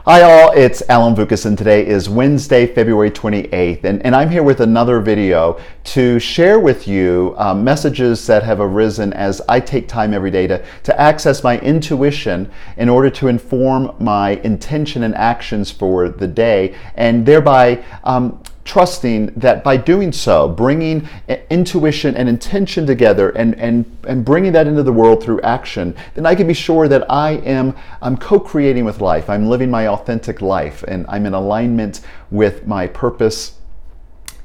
Hi all, it's Alan Vukas and today is Wednesday, February 28th and I'm here with another video to share with you messages that have arisen as I take time every day to access my intuition in order to inform my intention and actions for the day, and thereby trusting that by doing so, bringing intuition and intention together and bringing that into the world through action, then I can be sure that I'm co-creating with life. I'm living my authentic life and I'm in alignment with my purpose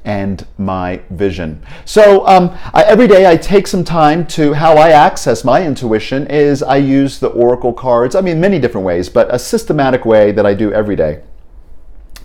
and my vision. So every day I take some time to how I access my intuition is I use the oracle cards. I mean, many different ways, but a systematic way that I do every day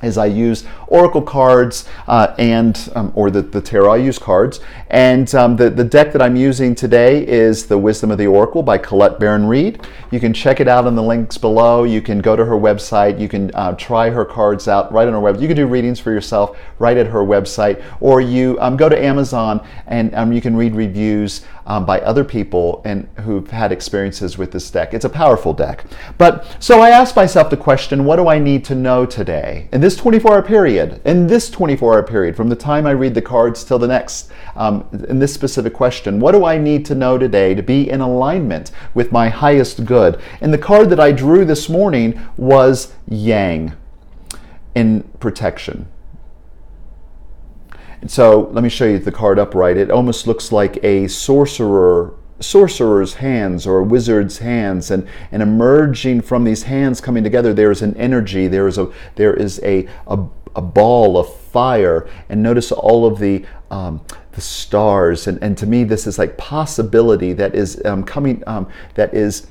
is I use oracle cards or the tarot. I use cards, and the deck that I'm using today is the Wisdom of the Oracle by Colette Baron-Reid. You can check it out in the links below. You can go to her website. You can try her cards out right on her website. You can do readings for yourself right at her website, or you go to Amazon and you can read reviews by other people and who've had experiences with this deck. It's a powerful deck. But so I asked myself the question, what do I need to know today in this 24-hour period? In this 24-hour period, from the time I read the cards till the next, in this specific question, what do I need to know today to be in alignment with my highest good? And the card that I drew this morning was Yang in protection. So let me show you the card upright. It almost looks like a sorcerer's hands or a wizard's hands, and emerging from these hands coming together, there is an energy, there is a ball of fire, and notice all of the stars, and to me this is like possibility that is coming, there's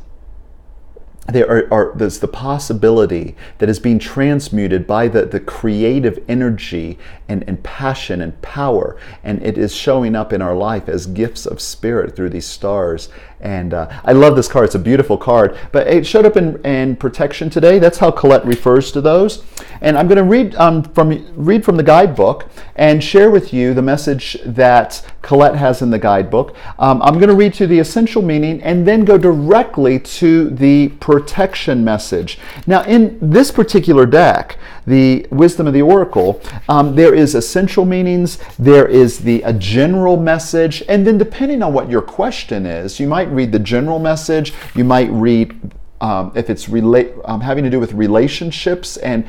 the possibility that is being transmuted by the creative energy and passion and power, and it is showing up in our life as gifts of spirit through these stars. And I love this card. It's a beautiful card, but it showed up in protection today. That's how Colette refers to those. And I'm going to read from the guidebook and share with you the message that Colette has in the guidebook. I'm going to read through the essential meaning and then go directly to the protection message. Now, in this particular deck, the Wisdom of the Oracle, there is essential meanings, there is a general message, and then depending on what your question is, you might read the general message, you might read if it's having to do with relationships and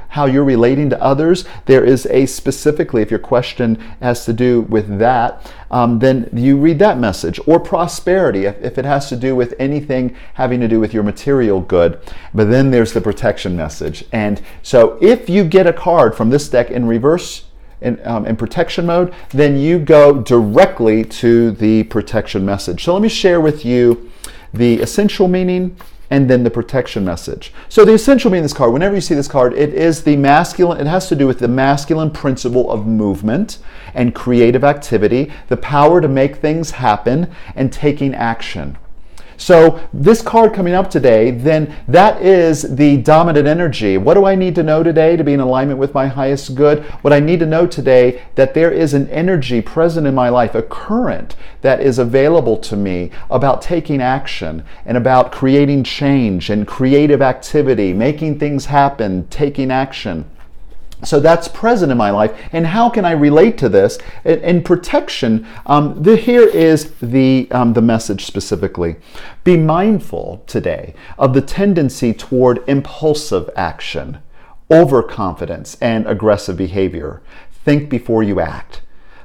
how you're relating to others. There is specifically, if your question has to do with that, then you read that message. Or prosperity, if it has to do with anything having to do with your material good. But then there's the protection message. And so if you get a card from this deck in reverse, in protection mode, then you go directly to the protection message. So let me share with you the essential meaning and then the protection message. So the essential meaning of this card, whenever you see this card, it is the masculine, it has to do with the masculine principle of movement and creative activity, the power to make things happen and taking action. So this card coming up today, then that is the dominant energy. What do I need to know today to be in alignment with my highest good? What I need to know today, that there is an energy present in my life, a current that is available to me about taking action and about creating change and creative activity, making things happen, taking action. So that's present in my life. And how can I relate to this? In protection, here is the message specifically. Be mindful today of the tendency toward impulsive action, overconfidence, and aggressive behavior. Think before you act,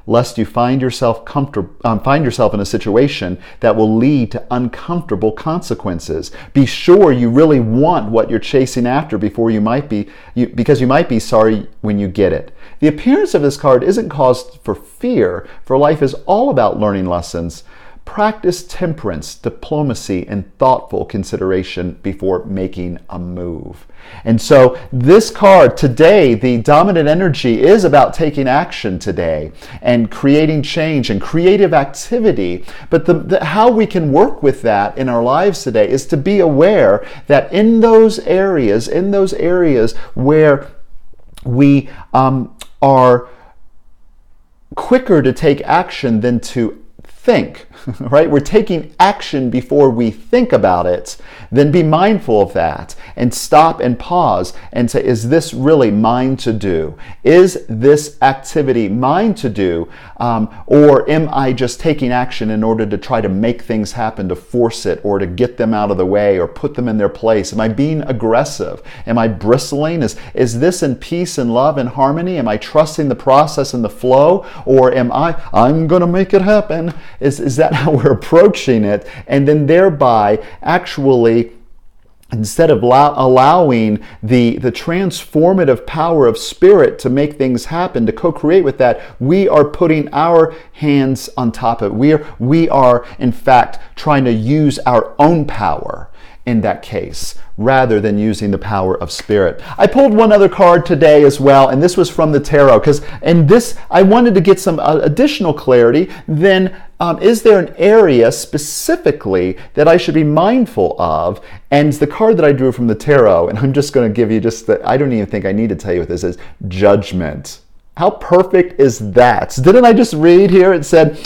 lest you find yourself in a situation that will lead to uncomfortable consequences. Be sure you really want what you're chasing after because you might be sorry when you get it. The appearance of this card isn't cause for fear, for life is all about learning lessons. Practice temperance, diplomacy, and thoughtful consideration before making a move. And so this card today, the dominant energy is about taking action today and creating change and creative activity. But how we can work with that in our lives today is to be aware that in those areas where we are quicker to take action than to think, right? We're taking action before we think about it. Then be mindful of that and stop and pause and say, is this really mine to do? Is this activity mine to do? Or am I just taking action in order to try to make things happen, to force it, or to get them out of the way, or put them in their place? Am I being aggressive? Am I bristling? Is this in peace and love and harmony? Am I trusting the process and the flow? Or am I'm going to make it happen? Is that how we're approaching it? And then thereby actually, instead of allowing the transformative power of Spirit to make things happen, to co-create with that, we are putting our hands on top of it. We are in fact trying to use our own power in that case, rather than using the power of Spirit. I pulled one other card today as well, and this was from the tarot, because in this I wanted to get some additional clarity. Then is there an area specifically that I should be mindful of? And the card that I drew from the tarot, and I'm just going to give you I don't even think I need to tell you what this is, Judgment. How perfect is that? Didn't I just read here? It said,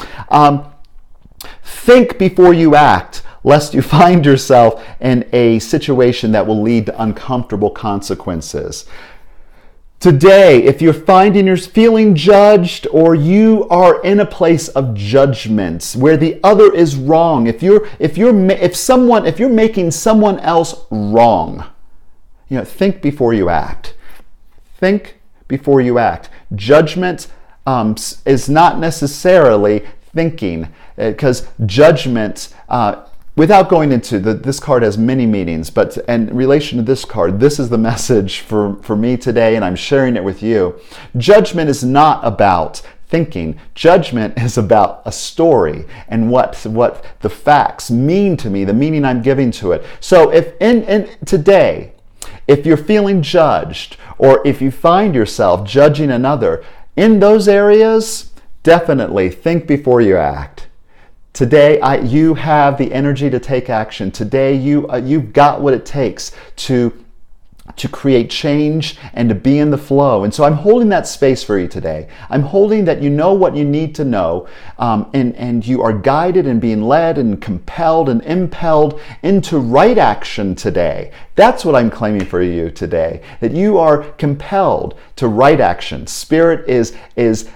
think before you act, lest you find yourself in a situation that will lead to uncomfortable consequences. Today, if you're feeling judged, or you are in a place of judgment where the other is wrong, if you're making someone else wrong, think before you act. Think before you act. Judgment is not necessarily thinking, because judgment, without going into this card has many meanings, but in relation to this card, this is the message for me today, and I'm sharing it with you. Judgment is not about thinking. Judgment is about a story and what the facts mean to me, the meaning I'm giving to it. So if today, if you're feeling judged, or if you find yourself judging another, in those areas, definitely think before you act. Today, you have the energy to take action. Today, you've got what it takes to create change and to be in the flow. And so I'm holding that space for you today. I'm holding that you know what you need to know, and you are guided and being led and compelled and impelled into right action today. That's what I'm claiming for you today, that you are compelled to right action. Spirit is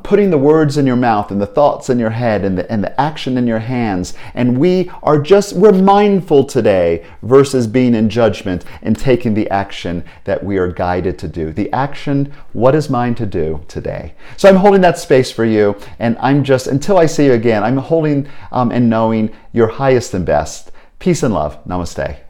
putting the words in your mouth and the thoughts in your head and the action in your hands. And we're mindful today versus being in judgment and taking the action that we are guided to do. The action, what is mine to do today? So I'm holding that space for you, and until I see you again, I'm holding and knowing your highest and best. Peace and love. Namaste.